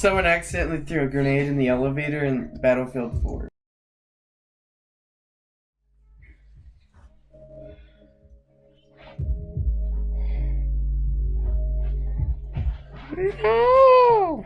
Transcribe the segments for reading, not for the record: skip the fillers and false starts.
Someone accidentally threw a grenade in the elevator in Battlefield 4. No!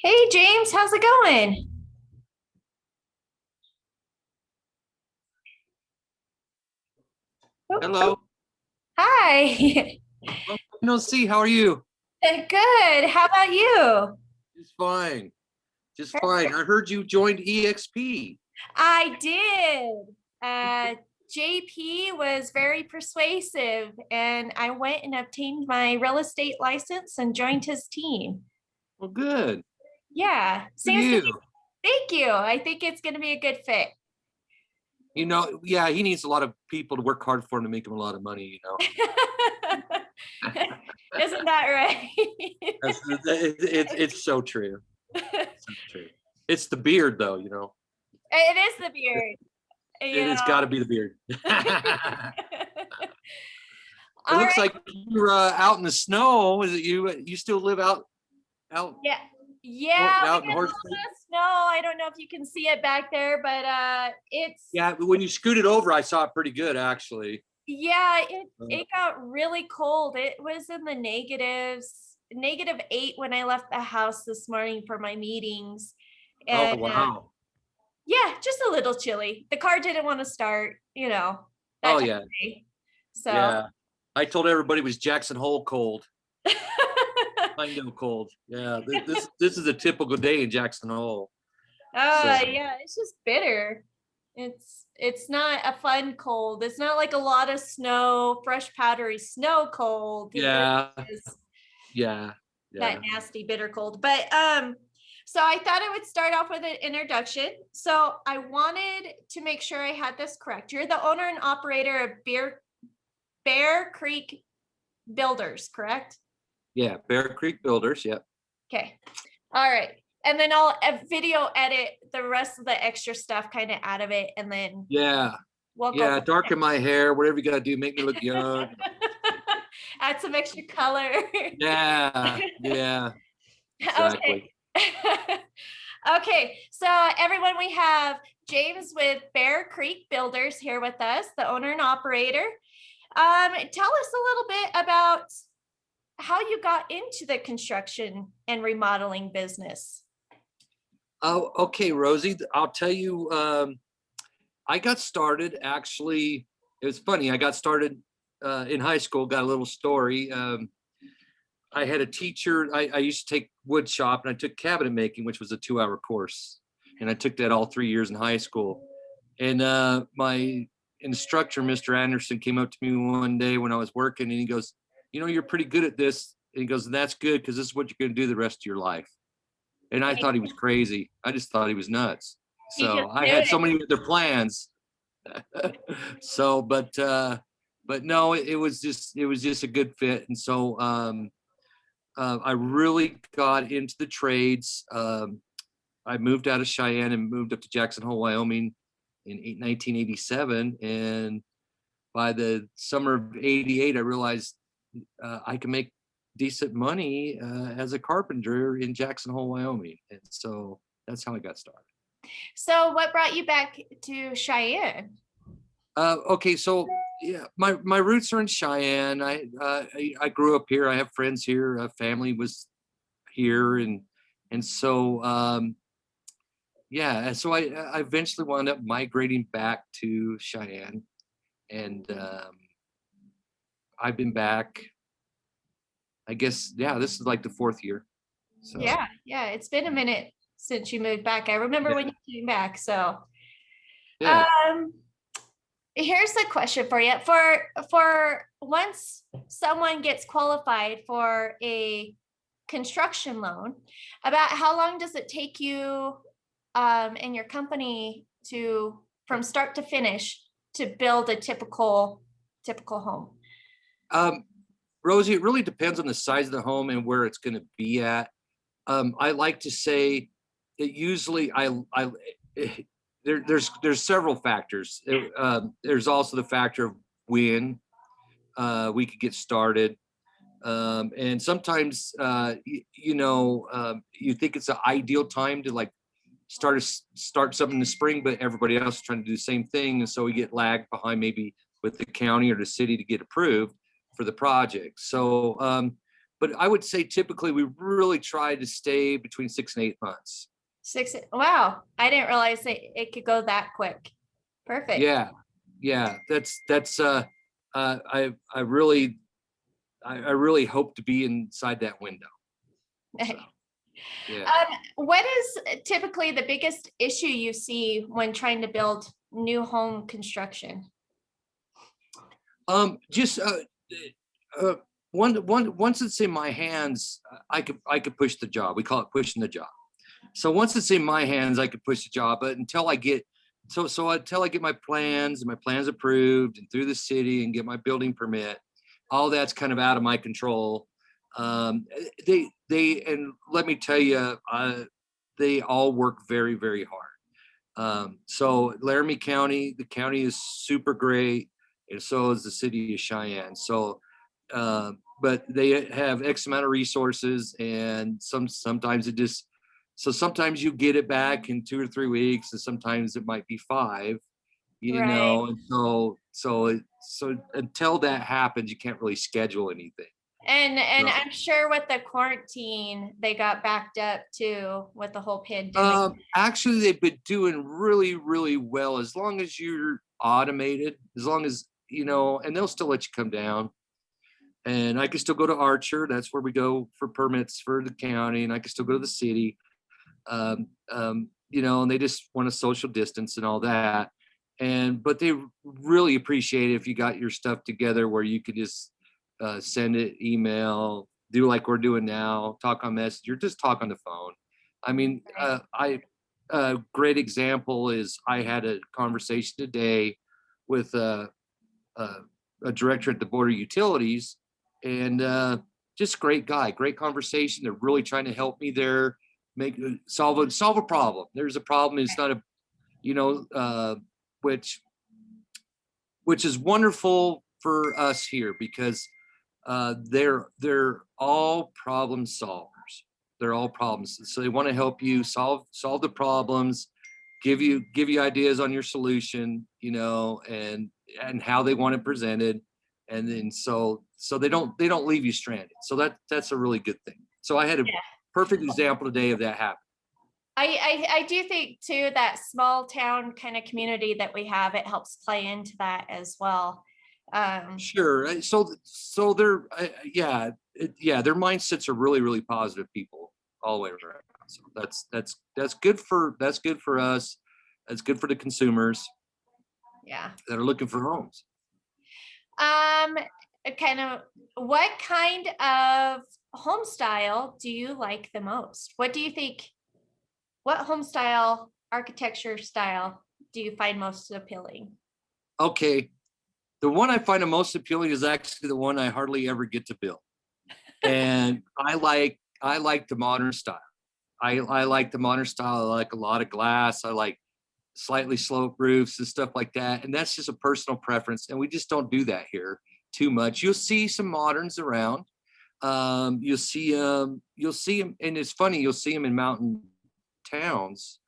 Hey James, how's it going? Oh, oh, Hello. hi. Long time no see. How are you? Good. How about you? Just fine. Just fine. I heard you joined EXP. I did. JP was very persuasive, and I went and obtained my real estate license and joined his team. Well, good. Yeah, For seems to be. you. Thank you. I think it's going to be a good fit. Yeah, he needs a lot of people to work hard for him to make him a lot of money. Isn't that right? It's so true. So true. It's the beard, though. It is the beard, you It's know. got to be the beard. It All looks right. like you're out in the snow. Is it you? You still live out Yeah. Yeah, we out in get a Horse little Creek? bit of snow. I don't know if you can see it back there, but it's Yeah, but when you scooted over, I saw it pretty good, actually. yeah, it Uh, it got really cold. It was in the negatives, -8 when I left the house this morning for my meetings. oh, And wow. yeah, just a little chilly. The car didn't want to start, that Oh, time yeah. of day. So Yeah. I told everybody it was Jackson Hole cold. I know cold. Yeah. This is a typical day in Jackson Hole. So yeah, it's just bitter. It's not a fun cold. It's not like a lot of snow, fresh powdery snow cold. This yeah, is yeah, that yeah. nasty bitter cold. But so I thought I would start off with an introduction. So I wanted to make sure I had this correct. You're the owner and operator of Bear Creek Builders, correct? Yeah. Bear Creek Builders. Yeah. Okay. All right. And then I'll video edit the rest of the extra stuff kind of out of it, and then Yeah. we'll go Yeah. from Darken my hair, whatever you got to do, make me look young. there. Add some extra color. Yeah. Yeah. Okay. Exactly. Okay, so everyone, we have James with Bear Creek Builders here with us, the owner and operator. Tell us a little bit about how you got into the construction and remodeling business. Oh, okay, Rosie. I'll tell you. I got started actually. It was funny. I got started in high school. Got a little story. I had a teacher. I used to take wood shop, and I took cabinet making, which was a 2-hour course, and I took that all 3 years in high school. And my instructor, Mr. Anderson, came up to me one day when I was working, and he goes, "You're pretty good at this. And he goes, and that's good because this is what you're going to do the rest of your life. And I thought he was crazy. I just thought he was nuts. You just So I knew had it. so many other plans. So, but no, it was just a good fit. And so I really got into the trades. I moved out of Cheyenne and moved up to Jackson Hole, Wyoming in 1987. And by the summer of 88, I realized I can make decent money as a carpenter in Jackson Hole, Wyoming. And so that's how I got started. So what brought you back to Cheyenne? Okay, so yeah, my roots are in Cheyenne. I grew up here. I have friends here. Family was here, and so yeah. So I eventually wound up migrating back to Cheyenne, and I've been back. I guess yeah, this is like the 4th year. So Yeah, it's been a minute since you moved back. I remember yeah, when you came back. So yeah. here's a question for you. For once someone gets qualified for a construction loan, about how long does it take you and your company to from start to finish to build a typical home? Rosie, it really depends on the size of the home and where it's going to be at. I like to say that usually there's several factors. There's also the factor of when we could get started. And sometimes, you think it's an ideal time to like start something in the spring, but everybody else is trying to do the same thing. And so we get lagged behind maybe with the county or the city to get approved for the project. So, but I would say typically we really try to stay between 6 and 8 months. Wow, I didn't realize it could go that quick. Perfect. Yeah. That's I really hope to be inside that window. So, yeah. What is typically the biggest issue you see when trying to build new home construction? Just once it's in my hands, I could push the job. We call it pushing the job. So once it's in my hands, I could push the job. But until I get my plans and my plans approved and through the city and get my building permit, all that's kind of out of my control. They and let me tell you, they all work very, very hard. So Laramie County, the county is super great, and so is the city of Cheyenne. So, but they have X amount of resources, and sometimes sometimes you get it back in 2 or 3 weeks, and sometimes it might be 5. Right. And so until that happens, you can't really schedule anything. And So, I'm sure with the quarantine, they got backed up too with the whole pandemic. actually, they've been doing really, really well as long as you're automated, as long as, and they'll still let you come down. And I can still go to Archer. That's where we go for permits for the county, and I can still go to the city. And they just want a social distance and all that. But they really appreciate it if you got your stuff together where you could just send it, email, do like we're doing now, talk on Messenger, just talk on the phone. I mean, a great example is I had a conversation today with a director at the Board of Utilities, and just great guy, great conversation. They're really trying to help me there, solve a problem. There's a problem. It's not which is wonderful for us here because they're all problem solvers. They're all problems. So they want to help you solve the problems, give you ideas on your solution, and how they want it presented. And then so they don't leave you stranded. So that's a really good thing. So I had a perfect example today of that happening. I do think too that small town kind of community that we have, it helps play into that as well. Sure. So they're their mindsets are really, really positive people all the way around. So that's good for us. That's good for the consumers. Yeah. That are looking for homes. Kind of what kind of home style do you like the most? What do you think? What home style, architecture style do you find most appealing? Okay, the one I find the most appealing is actually the one I hardly ever get to build, and I like the modern style. I like the modern style. I like a lot of glass. I like slightly sloped roofs and stuff like that. And that's just a personal preference. And we just don't do that here too much. You'll see some moderns around. You'll see them, and it's funny, you'll see them in mountain towns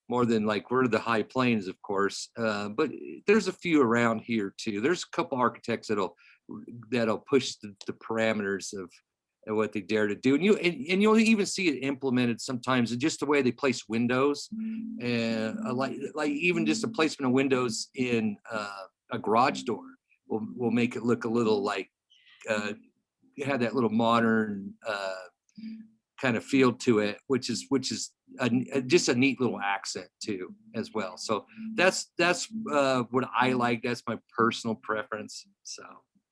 more than like we're the high plains, of course. But there's a few around here too. There's a couple architects that'll push the parameters of what they dare to do, and you'll even see it implemented sometimes in just the way they place windows, and like even just the placement of windows in a garage door will make it look a little like have that little modern kind of feel to it, which is just a neat little accent too as well. So that's what I like. That's my personal preference. So.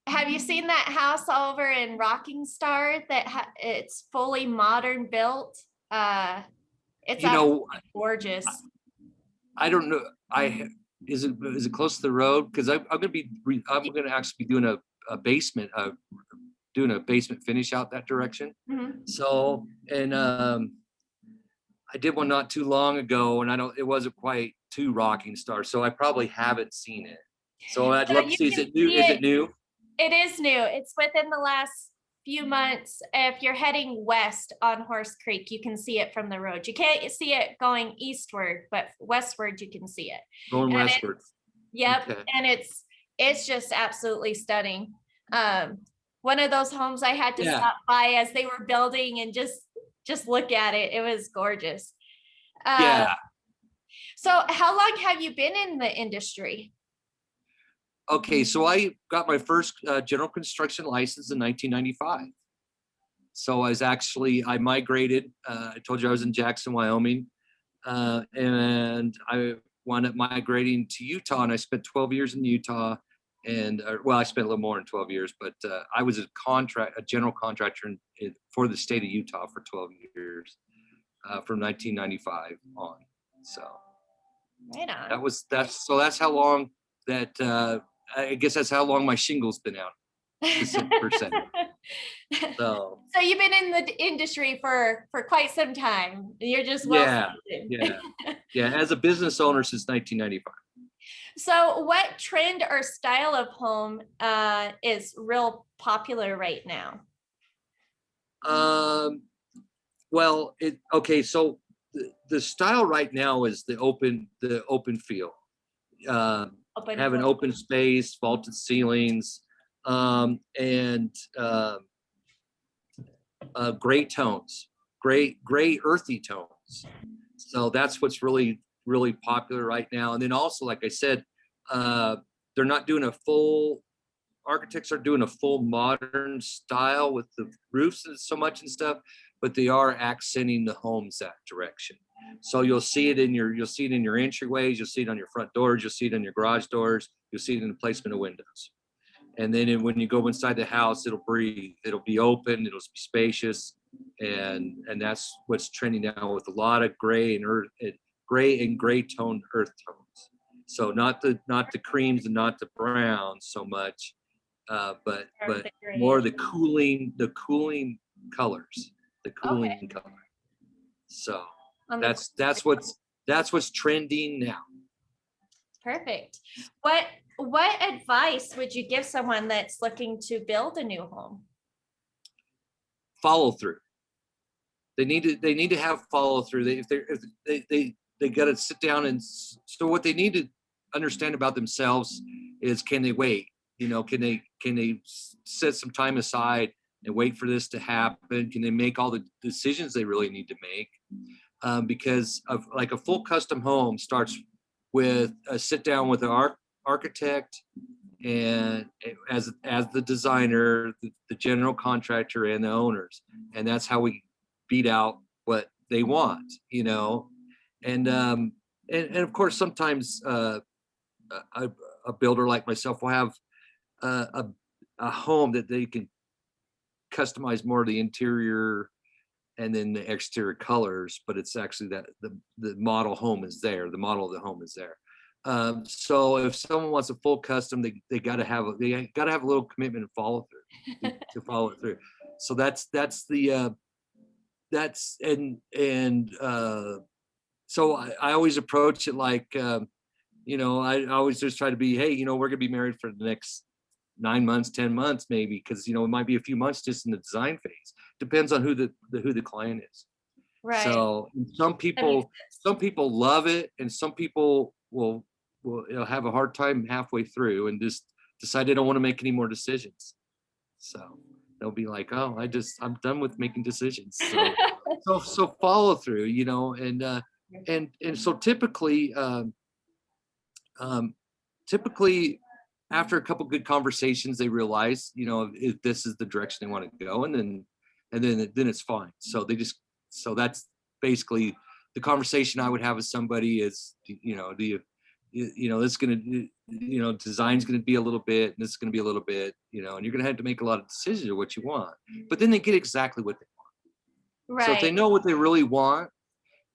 Have you seen that house over in Rocking Star that it's fully modern built? It's You know, absolutely gorgeous. I don't know. Is it close to the road? Because I'm gonna actually be doing a basement, doing a basement finish out that direction. Mhm. So, and I did one not too long ago, and it wasn't quite too rocking star. So I probably haven't seen it. So I'd So love to you see. Is can it new? see Is it. it new? It is new. It's within the last few months. If you're heading west on Horse Creek, you can see it from the road. You can't see it going eastward, but westward you can see it. Going And westward. yep, Okay. and it's just absolutely stunning. One of those homes I had to Yeah. stop by as they were building and just look at it. It was gorgeous. Yeah. So how long have you been in the industry? Okay. So I got my first general construction license in 1995. So I migrated. I told you I was in Jackson, Wyoming, and I wound up migrating to Utah, and I spent 12 years in Utah. And well, I spent a little more than 12 years, but I was a general contractor for the state of Utah for 12 years, from 1995 on. So Right on. that's how long that I guess that's how long my shingle's been out, per se. So So you've been in the industry for quite some time. You're just well yeah, seasoned. yeah. As a business owner since 1995. So what trend or style of home is real popular right now? Well, okay. So the style right now is the open feel. Open Having plan. open space, vaulted ceilings, and gray tones, gray earthy tones. So that's what's really popular right now. And then also, like I said, they're not doing a full architects are doing a full modern style with the roofs and so much and stuff, but they are accenting the homes that direction. So you'll see it in your entryways, you'll see it on your front doors, you'll see it on your garage doors, you'll see it in the placement of windows. And then when you go inside the house, it'll breathe, it'll be open, it'll be spacious, and that's what's trending now with a lot of gray and gray toned earth tones. So not the creams and not the browns so much, but more the cooling colors, the cooling color. So that's what's trending now. Perfect. What advice would you give someone that's looking to build a new home? Follow through. They need to have follow through. They got to sit down, and so what they need to understand about themselves is, can they wait? Can they set some time aside and wait for this to happen? Can they make all the decisions they really need to make? Because of like a full custom home starts with a sit down with an architect and as the designer, the general contractor, and the owners, and that's how we beat out what they want. And of course sometimes a builder like myself will have a home that they can customize more of the interior and then the exterior colors, but it's actually that the model home is there. The model of the home is there. So if someone wants a full custom, they got to have a little commitment and follow through to follow it through. So that's the that's and so I always approach it like you know, I always just try to be, hey, you know, we're gonna be married for the next 9 months, 10 months, maybe, because you know it might be a few months just in the design phase. Depends on who the client is. Right. So some people love it, and some people will have a hard time halfway through and just decide they don't want to make any more decisions. So they'll be like, oh, I'm done with making decisions. So follow through, you know, and so typically typically after a couple good conversations, they realize, you know, if this is the direction they want to go, and then it's fine. So so that's basically the conversation I would have with somebody is, you know, it's going to, you know, design's going to be a little bit, and this is going to be a little bit, you know, and you're going to have to make a lot of decisions of what you want, but then they get exactly what they want. Right. So if they know what they really want,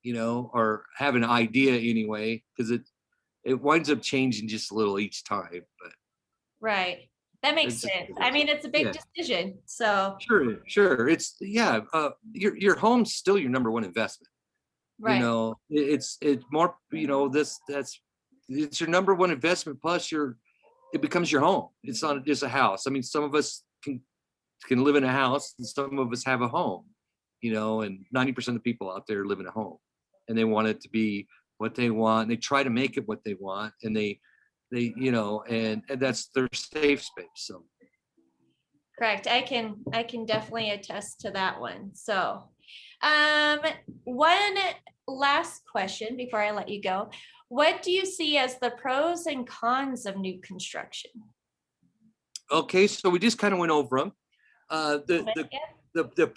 you know, or have an idea anyway, because it winds up changing just a little each time, but right. That makes sense. I mean, it's a big decision. So sure. It's your home's still your number one investment. right. You know, it's more, you know, it's your number one investment, plus it becomes your home. It's not just a house. I mean, some of us can live in a house, and some of us have a home, you know, and 90% of people out there live in a home, and they want it to be what they want, and they try to make it what they want, and they you know, and that's their safe space. So Correct. I can definitely attest to that one. So one last question before I let you go. What do you see as the pros and cons of new construction? okay, so we just kind of went over them. So the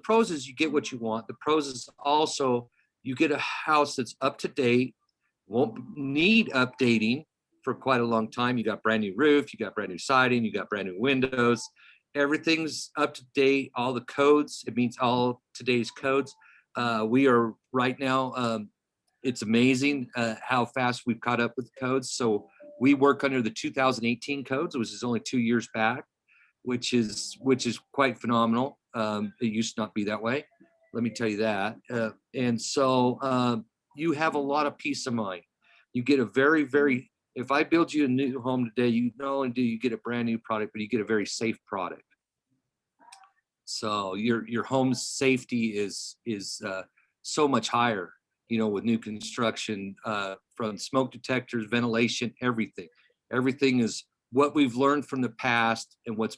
pros is you get what you want. The pros is also you get a house that's up to date, won't need updating for quite a long time. You got brand new roof, you got brand new siding, you got brand new windows. Everything's up to date. All the codes, it means all today's codes. We are right now, it's amazing how fast we've caught up with the codes. So we work under the 2018 codes, which is only 2 years back, which is quite phenomenal. It used to not be that way. Let me tell you that. And so you have a lot of peace of mind. You get a very, very, if I build you a new home today, you not only do you get a brand new product, but you get a very safe product. So your home's safety is so much higher, you know, with new construction, from smoke detectors, ventilation, everything. Everything is what we've learned from the past, and what's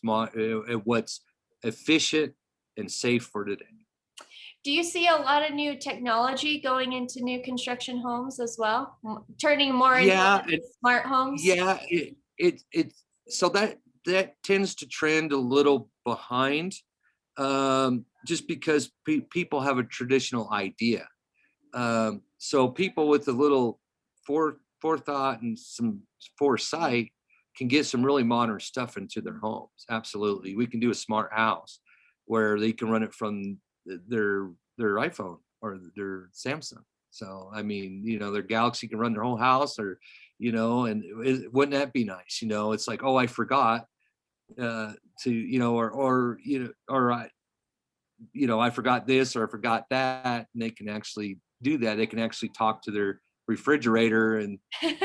efficient and safe for today. Do you see a lot of new technology going into new construction homes as well, turning more into smart homes? Yeah, so that tends to trend a little behind, just because people have a traditional idea. So people with a little forethought and some foresight can get some really modern stuff into their homes. Absolutely. We can do a smart house where they can run it from their iPhone or their Samsung. So, I mean, you know, their Galaxy can run their whole house, or, you know, and wouldn't that be nice? You know, it's like, oh, I forgot to, you know, or, you know, or I forgot this, or I forgot that. And they can actually do that. They can actually talk to their refrigerator, and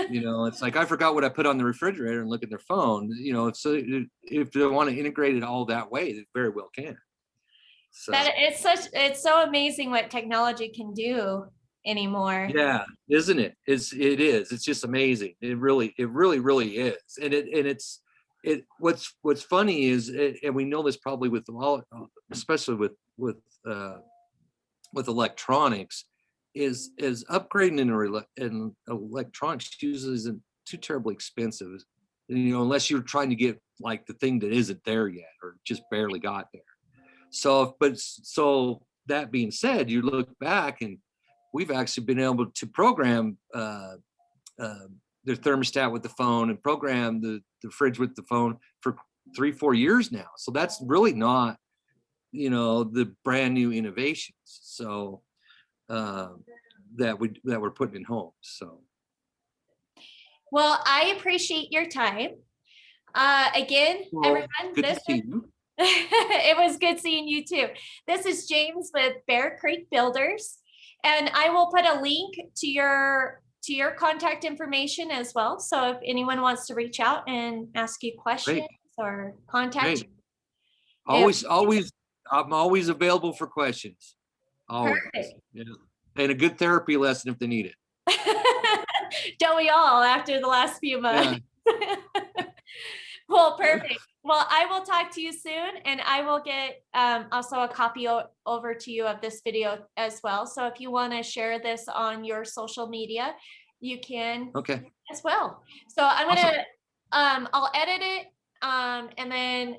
you know, it's like, I forgot what I put on the refrigerator, and look at their phone. You know, so if they want to integrate it all that way, they very well can. So that it's so amazing what technology can do anymore. Yeah, isn't it? It's just amazing. It really is. And what's funny is, and we know this probably with all, especially with electronics, is upgrading in electronics usually isn't too terribly expensive, you know, unless you're trying to get like the thing that isn't there yet, or just barely got there. So that being said, you look back, and we've actually been able to program the thermostat with the phone, and program the fridge with the phone for 3-4 years now. So that's really not the brand new innovations. So that we're putting in homes. So Well, I appreciate your time. Again, well, everyone, good to this see you. it was good seeing you too. This is James with Bear Creek Builders, and I will put a link to your contact information as well. So if anyone wants to reach out and ask you questions or contact Great. Always, I'm always available for questions. Always. Perfect. Yeah. And a good therapy lesson if they need it. Don't we all after the last few months? Yeah. Well, perfect. Well, I will talk to you soon, and I will get also a copy over to you of this video as well. So if you want to share this on your social media, you can as well. So I'm gonna I'll edit it, and then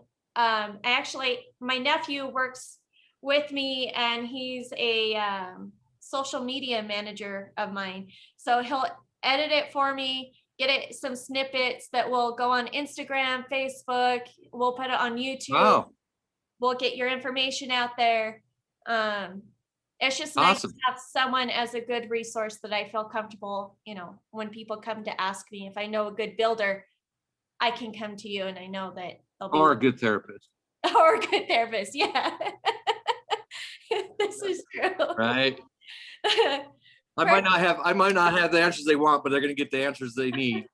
my nephew works with me, and he's a social media manager of mine. So he'll edit it for me, get it some snippets that will go on Instagram, Facebook. We'll put it on YouTube. Wow. We'll get your information out there. It's just nice to have someone as a good resource that I feel comfortable, when people come to ask me if I know a good builder, I can come to you and I know that they'll be or a good therapist. Or a good therapist, yeah. This is true. Right. I might not have the answers they want, but they're going to get the answers they need.